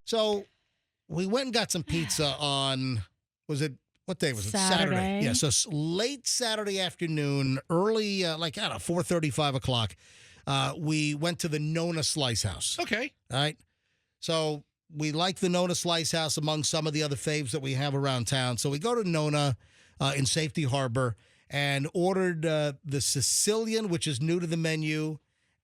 So we went and got some pizza on, what day was it? Saturday. Yeah, so late Saturday afternoon, early, 4:30, 5 o'clock, we went to the Nona Slice House. Okay. All right. So we like the Nona Slice House among some of the other faves that we have around town. So we go to Nona in Safety Harbor and ordered the Sicilian, which is new to the menu.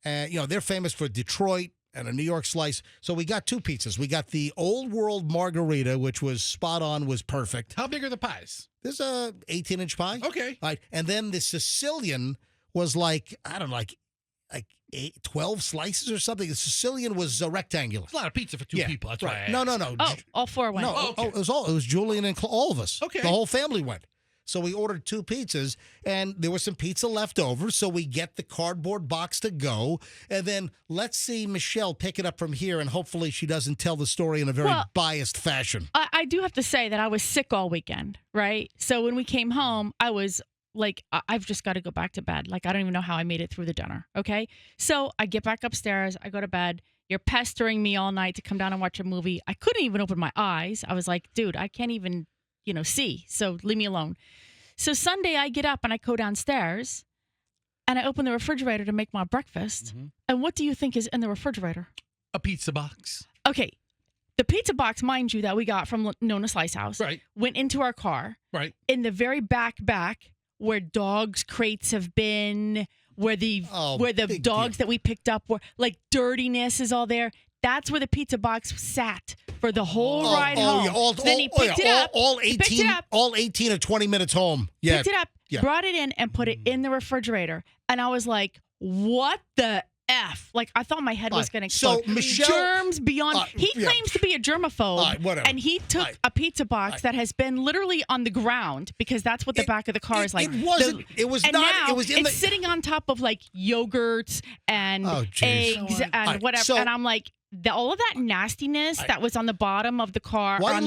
They're famous for Detroit and a New York slice. So we got two pizzas. We got the Old World Margarita, which was spot on, was perfect. How big are the pies? There's a 18-inch pie. Okay. All right. And then the Sicilian was like 12 slices or something. The Sicilian was rectangular. It's a lot of pizza for two people. That's right. why I No. Oh, all four went. No, okay. it was Julian and all of us. Okay. The whole family went. So we ordered two pizzas, and there was some pizza left over, so we get the cardboard box to go, and then let's see Michelle pick it up from here, and hopefully she doesn't tell the story in a very biased fashion. I do have to say that I was sick all weekend, right? So when we came home, I was like, I've just got to go back to bed. Like, I don't even know how I made it through the dinner, okay? So I get back upstairs, I go to bed. You're pestering me all night to come down and watch a movie. I couldn't even open my eyes. I was like, dude, I can't even see. So leave me alone. So Sunday I get up and I go downstairs and I open the refrigerator to make my breakfast. Mm-hmm. And what do you think is in the refrigerator? A pizza box. Okay. The pizza box, mind you, that we got from Nona Slice House, right, went into our car. Right. In the very back where dogs' crates have been, where the dogs that we picked up were, like, dirtiness is all there. That's where the pizza box sat for the whole ride home. Yeah, then he picked it up. All 18 or 20 minutes home. Yeah. Picked it up, brought it in, and put it in the refrigerator. And I was like, what the F? Like, I thought my head was going to explode. So, Michelle, germs beyond. He claims to be a germaphobe. Whatever. And he took a pizza box that has been literally on the ground, because that's what the back of the car is like. It wasn't. It was and not. Now it was in it's sitting on top of, like, yogurts and eggs and whatever. So, and I'm like, all of that nastiness that was on the bottom of the car. Why are you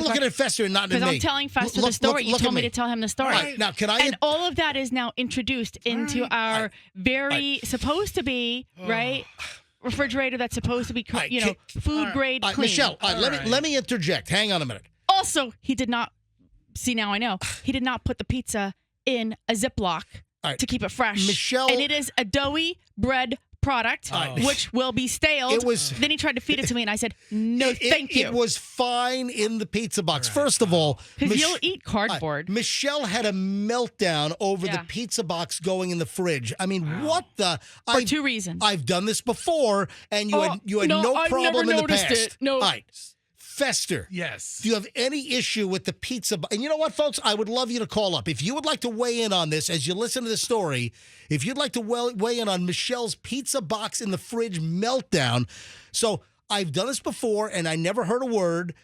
looking at Fester and not at me? Because I'm telling Fester the story. You told me to tell him the story. Right. Now, can I? And all of that is now introduced into our supposed to be, refrigerator that's supposed to be, food grade clean. Michelle, let me interject. Hang on a minute. Also, he did not, see, now I know, he did not put the pizza in a Ziploc to keep it fresh. Michelle. And it is a doughy bread product, which will be stale. Then he tried to feed it to me, and I said, no, thank you. It was fine in the pizza box. First of all, because you'll eat cardboard. Michelle had a meltdown over the pizza box going in the fridge. I mean, what the? For two reasons. I've done this before, and you had no problem in the past. It. No. All right. Fester. Yes. Do you have any issue with the pizza? And you know what, folks? I would love you to call up. If you would like to weigh in on this as you listen to the story, if you'd like to weigh in on Michelle's pizza box in the fridge meltdown. So I've done this before, and I never heard a word.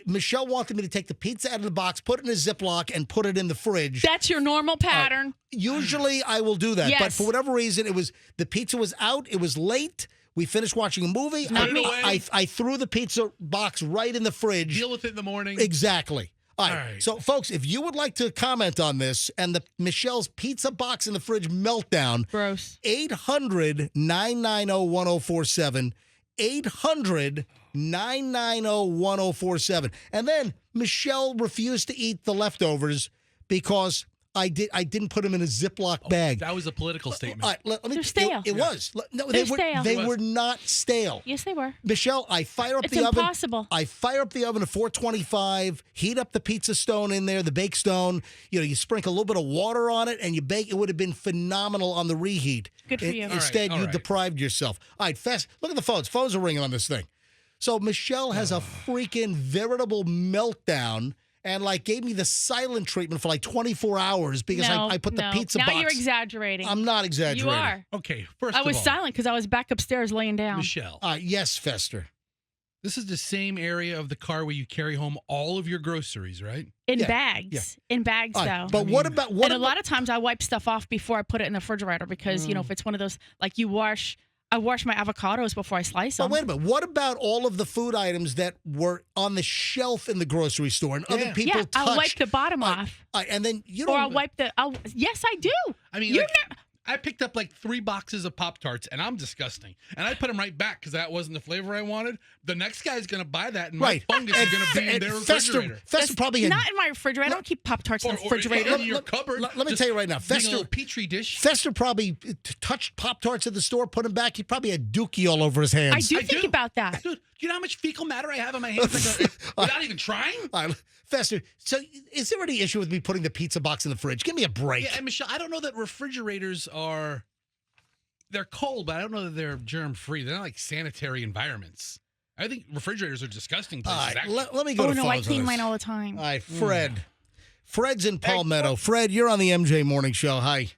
Michelle wanted me to take the pizza out of the box, put it in a Ziploc, and put it in the fridge. That's your normal pattern. Usually I will do that. Yes. But for whatever reason, the pizza was out. It was late. We finished watching a movie. I threw the pizza box right in the fridge. Deal with it in the morning. Exactly. All right. So, folks, if you would like to comment on this and the Michelle's pizza box in the fridge meltdown, gross. 800-990-1047. 800-990-1047. And then Michelle refused to eat the leftovers because I didn't put them in a Ziploc bag. That was a political statement. They're stale. It was. No, They're stale. They were not stale. Yes, they were. Michelle, I fire up it's the impossible. oven. I fire up the oven at 425, heat up the pizza stone in there, the bake stone. You sprinkle a little bit of water on it, and you bake. It would have been phenomenal on the reheat. Good for you. Instead, you deprived yourself. All right, fast. Look at the phones. Phones are ringing on this thing. So Michelle has a freaking veritable meltdown. And gave me the silent treatment for 24 hours because I put the pizza box. Now you're exaggerating. I'm not exaggerating. You are. Okay, first of all. I was silent because I was back upstairs laying down. Michelle. Yes, Fester. This is the same area of the car where you carry home all of your groceries, right? In bags. Yeah. In bags, though. But what about... a lot of times I wipe stuff off before I put it in the refrigerator because, if it's one of those, I wash my avocados before I slice them. But wait a minute. What about all of the food items that were on the shelf in the grocery store and other people touched? I'll wipe the bottom off. And then you don't... Or I'll wipe the... Yes, I do. I mean, I picked up like 3 boxes of Pop-Tarts, and I'm disgusting. And I put them right back because that wasn't the flavor I wanted. The next guy's going to buy that, and my fungus is going to be in their refrigerator. Fester probably had, not in my refrigerator. I don't keep Pop-Tarts in the refrigerator. in your cupboard. Let me tell you right now, Fester, a petri dish. Fester probably touched Pop-Tarts at the store, put them back. He probably had Dookie all over his hands. I do think about that. Dude, do you know how much fecal matter I have on my hands without even trying? Fester, so is there any issue with me putting the pizza box in the fridge? Give me a break. Yeah, and Michelle, I don't know that refrigerators they're cold, but I don't know that they're germ-free. They're not like sanitary environments. I think refrigerators are disgusting places. Let me go to phones. I clean mine all the time. All right, Fred. Fred's in Palmetto. Fred, you're on the MJ Morning Show. Hi.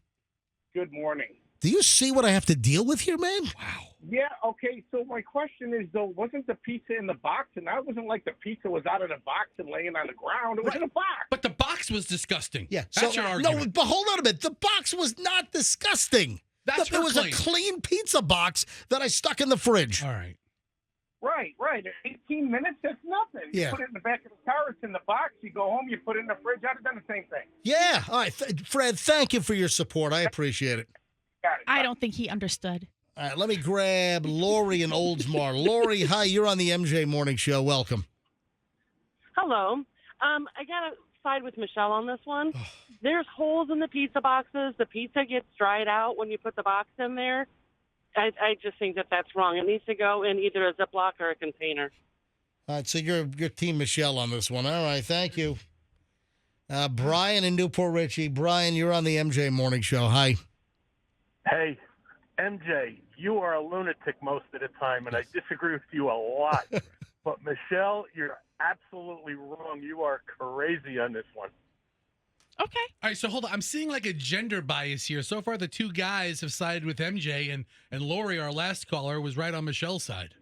Good morning. Do you see what I have to deal with here, man? Wow. Yeah, okay, so my question is, though, wasn't the pizza in the box? And that wasn't like the pizza was out of the box and laying on the ground. It was in a box. But the box was disgusting. Yeah. That's your argument. No, but hold on a minute. The box was not disgusting. There was a clean pizza box that I stuck in the fridge. All right. Right. 18 minutes, that's nothing. Yeah. You put it in the back of the car, it's in the box. You go home, you put it in the fridge. I'd have done the same thing. Yeah. All right. Fred, thank you for your support. I appreciate it. Got it. I don't think he understood. All right, let me grab Lori in Oldsmar. Lori, hi, you're on the MJ Morning Show. Welcome. Hello. I got to side with Michelle on this one. There's holes in the pizza boxes. The pizza gets dried out when you put the box in there. I just think that that's wrong. It needs to go in either a Ziploc or a container. All right, so you're Team Michelle on this one. All right, thank you. Brian in Newport Richie. Brian, you're on the MJ Morning Show. Hi. Hey, MJ, you are a lunatic most of the time, and I disagree with you a lot. But, Michelle, you're absolutely wrong. You are crazy on this one. Okay. All right, so hold on. I'm seeing like a gender bias here. So far, the 2 guys have sided with MJ, and Lori, our last caller, was right on Michelle's side.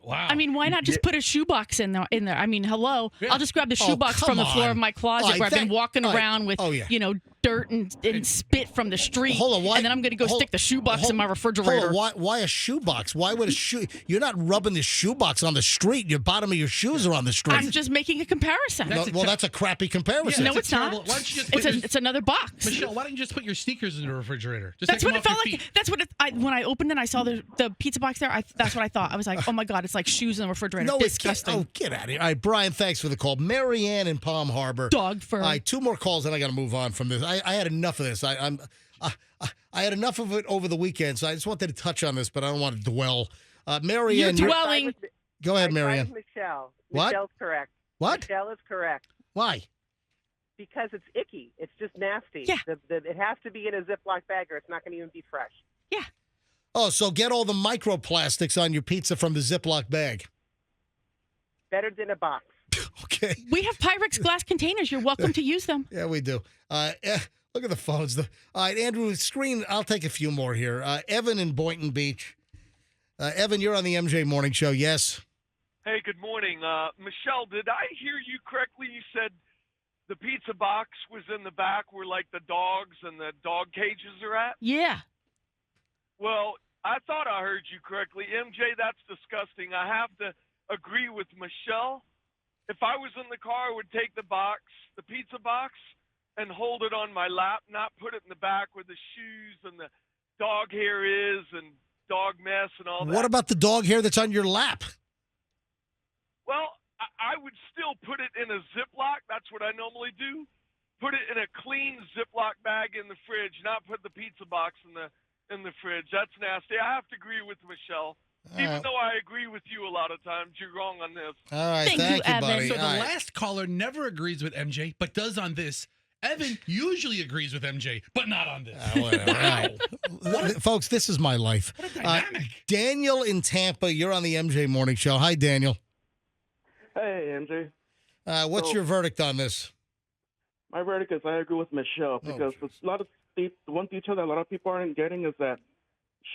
Wow. I mean, why not just put a shoebox in there? I mean, hello. Yeah. I'll just grab the shoebox from the floor of my closet where I've been walking around with, dirt and spit from the street. Hold on, and then I'm going to go stick the shoebox in my refrigerator. Hold on, why a shoebox? Why would a shoe? You're not rubbing the shoebox on the street. Your bottom of your shoes are on the street. I'm just making a comparison. That's a crappy comparison. No, it's not. Why don't you just It's another box. Michelle, why don't you just put your sneakers in the refrigerator? Just That's take what them it off felt your like. feet. That's what when I opened it and I saw the pizza box there, that's what I thought. I was like, oh my God, it's like shoes in the refrigerator. No, disgusting. Get out of here. All right, Brian, thanks for the call. Mary Ann in Palm Harbor. Dog fur. All right, 2 more calls, and I got to move on from this. I had enough of this. I had enough of it over the weekend, so I just wanted to touch on this, but I don't want to dwell. Mary You're Ann, dwelling. Go ahead, Mary Ann. Michelle. What? Michelle's correct. What? Michelle is correct. Why? Because it's icky. It's just nasty. Yeah. It has to be in a Ziploc bag or it's not going to even be fresh. Yeah. Oh, so get all the microplastics on your pizza from the Ziploc bag. Better than a box. Okay. We have Pyrex glass containers. You're welcome to use them. Yeah, we do. Look at the phones. All right, Andrew, screen. I'll take a few more here. Evan in Boynton Beach. Evan, you're on the MJ Morning Show. Yes. Hey, good morning. Michelle, did I hear you correctly? You said the pizza box was in the back where, like, the dogs and the dog cages are at? Yeah. Well, I thought I heard you correctly. MJ, that's disgusting. I have to agree with Michelle. If I was in the car, I would take the box, the pizza box, and hold it on my lap, not put it in the back where the shoes and the dog hair is and dog mess and all that. What about the dog hair that's on your lap? Well, I would still put it in a Ziploc. That's what I normally do. Put it in a clean Ziploc bag in the fridge, not put the pizza box in the fridge. That's nasty. I have to agree with Michelle. Even though I agree with you a lot of times, you're wrong on this. All right, Thank you, Evan. buddy. So the All right. last caller never agrees with MJ, but does on this. Evan usually agrees with MJ, but not on this. Whatever. All right. Folks, this is my life. What a dynamic. Daniel in Tampa, you're on the MJ Morning Show. Hi, Daniel. Hey, MJ. What's your verdict on this? My verdict is I agree with Michelle because a lot of the one detail that a lot of people aren't getting is that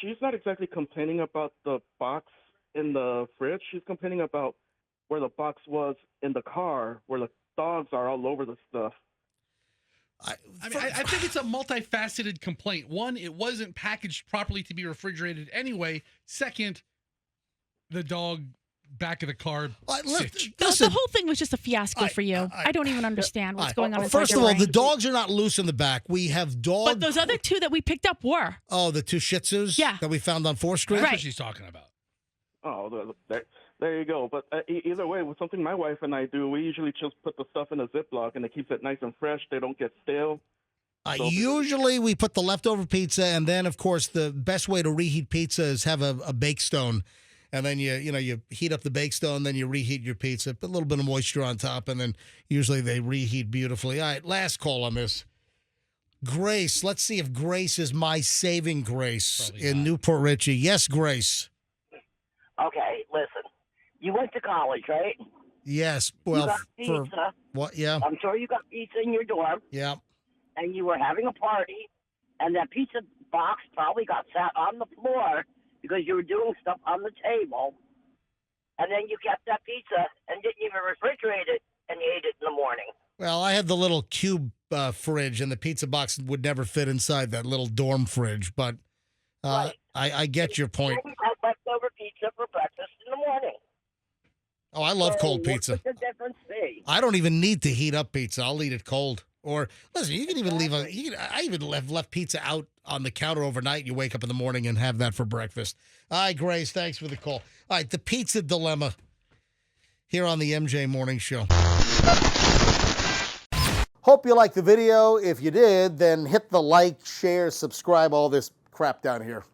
she's not exactly complaining about the box in the fridge. She's complaining about where the box was in the car, where the dogs are all over the stuff. I think it's a multifaceted complaint. One, it wasn't packaged properly to be refrigerated anyway. Second, the dog back of the car sitch. The whole thing was just a fiasco for you. I don't even understand what's going on inside First your of all, brain. the dogs are not loose in the back. We have dog. But those other two that we picked up were. Oh, the two Shih Tzus Yeah. that we found on 4th Street? That's Right. what she's talking about. Oh, there you go. But either way, with something my wife and I do, we usually just put the stuff in a Ziploc, and it keeps it nice and fresh. They don't get stale. Usually we put the leftover pizza, and then, of course, the best way to reheat pizza is have a bake stone. And then you heat up the bake stone, then you reheat your pizza, put a little bit of moisture on top, and then usually they reheat beautifully. All right, last call on this. Grace, let's see if Grace is my saving grace in Newport Richey. Yes, Grace. Okay, listen. You went to college, right? Yes. You Well, got for pizza. what? Yeah. I'm sure you got pizza in your dorm, Yeah. and you were having a party, and that pizza box probably got sat on the floor because you were doing stuff on the table, and then you kept that pizza and didn't even refrigerate it, and you ate it in the morning. Well, I had the little cube fridge, and the pizza box would never fit inside that little dorm fridge. But Right. I get your point. You had leftover pizza for breakfast in the morning. Oh, I love cold pizza. What would the difference be? I don't even need to heat up pizza. I'll eat it cold. Or listen, you can even leave I even left pizza out on the counter overnight. You wake up in the morning and have that for breakfast. All right, Grace, thanks for the call. All right, the pizza dilemma here on the MJ Morning Show. Hope you liked the video. If you did, then hit the like, share, subscribe, all this crap down here.